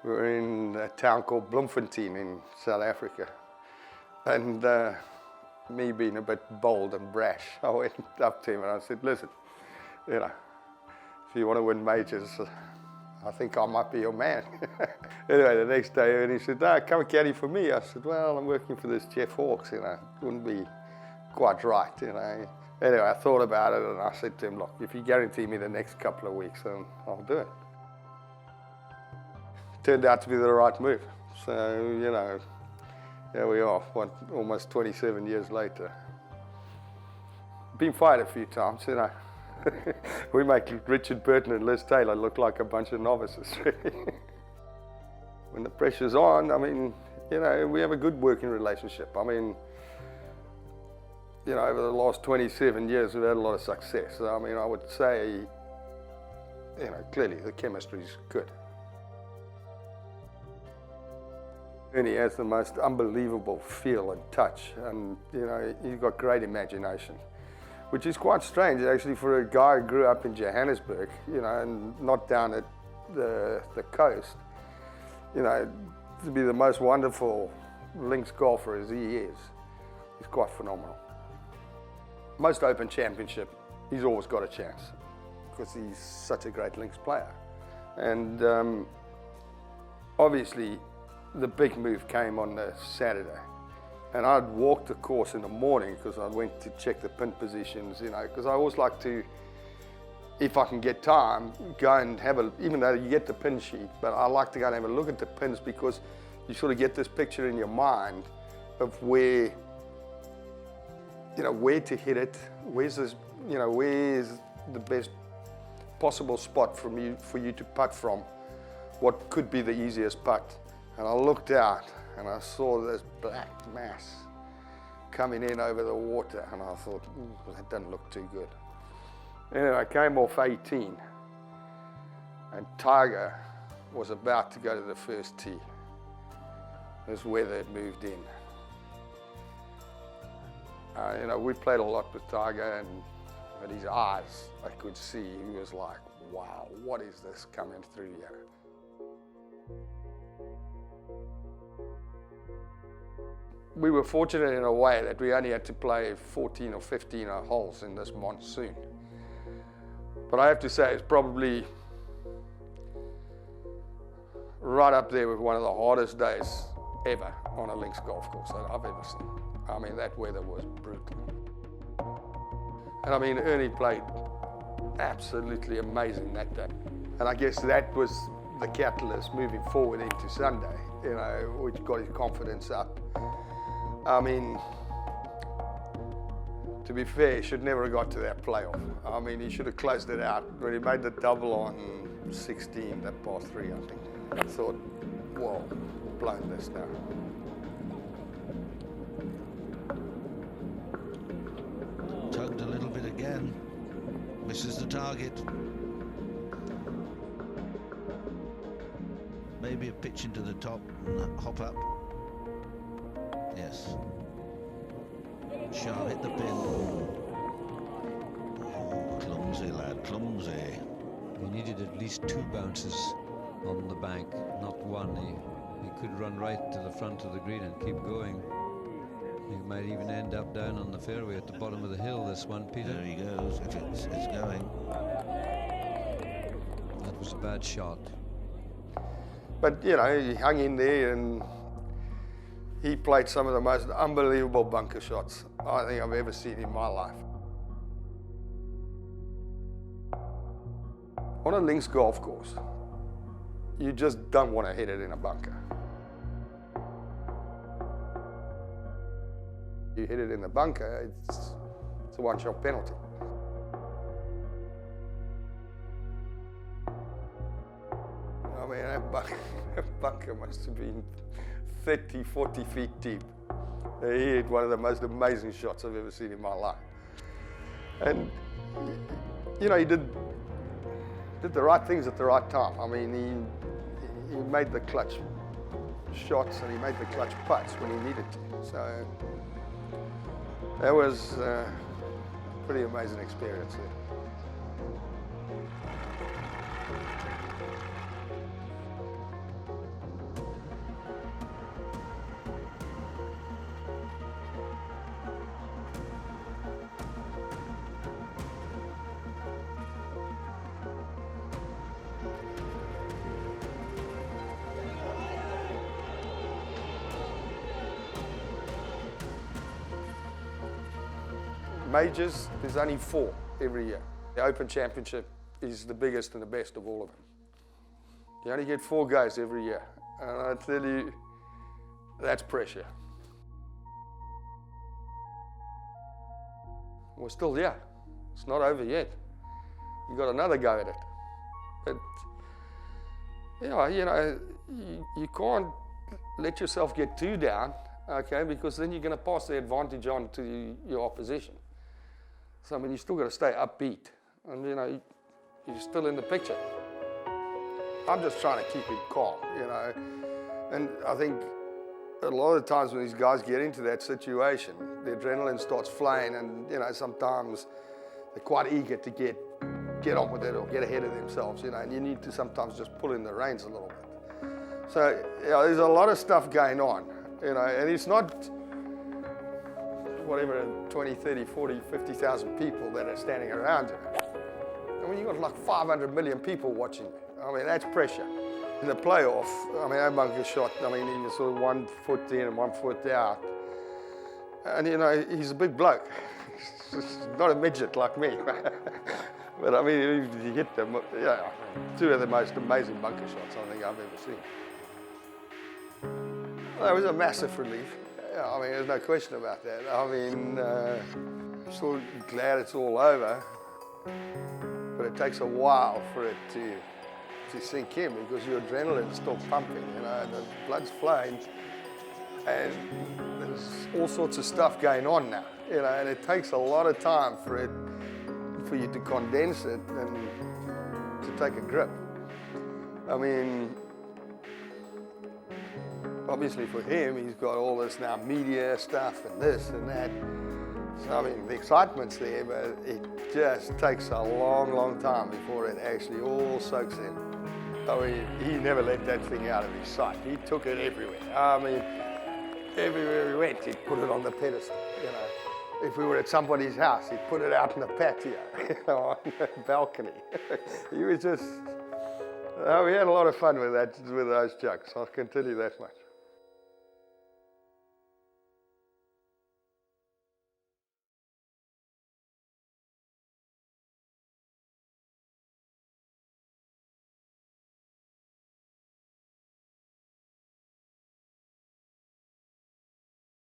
We were in a town called Bloemfontein in South Africa. And me being a bit bold and brash, I went up to him and I said, listen, you know, if you want to win majors, I think I might be your man. Anyway, the next day, and he said, no, come and caddy for me. I said, well, I'm working for this Jeff Hawkes, you know, it wouldn't be quite right, you know. Anyway, I thought about it and I said to him, look, if you guarantee me the next couple of weeks, then I'll do it. Turned out to be the right move. So, you know, here we are, almost 27 years later. Been fired a few times, you know. We make Richard Burton and Liz Taylor look like a bunch of novices, really. When the pressure's on, I mean, you know, we have a good working relationship. I mean, you know, over the last 27 years, we've had a lot of success. I mean, I would say, you know, clearly the chemistry's good. Ernie has the most unbelievable feel and touch, and, you know, he's got great imagination, which is quite strange, actually, for a guy who grew up in Johannesburg, you know, and not down at the coast, you know, to be the most wonderful links golfer as he is. He's quite phenomenal. Most Open Championship, he's always got a chance because he's such a great links player. And obviously, the big move came on the Saturday. And I'd walk the course in the morning because I went to check the pin positions, you know, because I always like to, if I can get time, go and have a, even though you get the pin sheet, but I like to go and have a look at the pins because you sort of get this picture in your mind of where, you know, where to hit it, where's this, you know, where's the best possible spot for you to putt from, what could be the easiest putt. And I looked out and I saw this black mass coming in over the water, and I thought, that doesn't look too good. Anyway, I came off 18, and Tiger was about to go to the first tee. This weather had moved in. You know, we played a lot with Tiger, and at his eyes, I could see he was like, wow, what is this coming through here? We were fortunate in a way that we only had to play 14 or 15 holes in this monsoon. But I have to say it's probably right up there with one of the hardest days ever on a links golf course that I've ever seen. I mean, that weather was brutal. And I mean, Ernie played absolutely amazing that day. And I guess that was the catalyst moving forward into Sunday, you know, which got his confidence up. I mean, to be fair, he should never have got to that playoff. I mean, he should have closed it out. When he made the double on 16, that par 3, I think. I thought, whoa, blown this now. Tugged a little bit again. Misses the target. Maybe a pitch into the top and hop up. Yes. Shall hit the pin. Oh, clumsy lad, clumsy. He needed at least 2 bounces on the bank, not one. He could run right to the front of the green and keep going. He might even end up down on the fairway at the bottom of the hill, this one, Peter. There he goes, if it's going. That was a bad shot. But, you know, he hung in there and he played some of the most unbelievable bunker shots I think I've ever seen in my life. On a links golf course, you just don't want to hit it in a bunker. You hit it in the bunker, it's a one-shot penalty. I mean, that bunker must have been 30, 40 feet deep. He hit one of the most amazing shots I've ever seen in my life. And, you know, he did the right things at the right time. I mean, he made the clutch shots and he made the clutch putts when he needed to. So that was a pretty amazing experience there. Majors, there's only 4 every year. The Open Championship is the biggest and the best of all of them. You only get 4 guys every year. And I tell you, that's pressure. We're still here. It's not over yet. You got another go at it. But yeah, you know, you can't let yourself get too down, okay, because then you're going to pass the advantage on to your opposition. So I mean, you still got to stay upbeat, and you know, you're still in the picture. I'm just trying to keep it calm, you know, and I think a lot of the times when these guys get into that situation, the adrenaline starts flying, and you know, sometimes they're quite eager to get on with it or get ahead of themselves, you know, and you need to sometimes just pull in the reins a little bit. So, you know, there's a lot of stuff going on, you know, and it's not whatever 20, 30, 40, 50,000 people that are standing around you. I mean, you've got like 500 million people watching you. I mean, that's pressure. In the playoff, I mean, that bunker shot, I mean, he was sort of 1 foot in and 1 foot out. And, you know, he's a big bloke. He's not a midget like me. But, I mean, he hit them, yeah, 2 of the most amazing bunker shots I think I've ever seen. Well, it was a massive relief. Yeah, I mean, there's no question about that. I mean, I'm still glad it's all over, but it takes a while for it to sink in because your adrenaline's still pumping, you know, and the blood's flowing, and there's all sorts of stuff going on now, you know, and it takes a lot of time for you to condense it and to take a grip. I mean, obviously for him, he's got all this now media stuff and this and that. So, I mean, the excitement's there, but it just takes a long, long time before it actually all soaks in. I mean, he never let that thing out of his sight. He took it everywhere. I mean, everywhere he went, he'd put it on the pedestal, you know. If we were at somebody's house, he'd put it out in the patio, you know, on the balcony. He was just, we had a lot of fun with those jugs, I can tell you that much.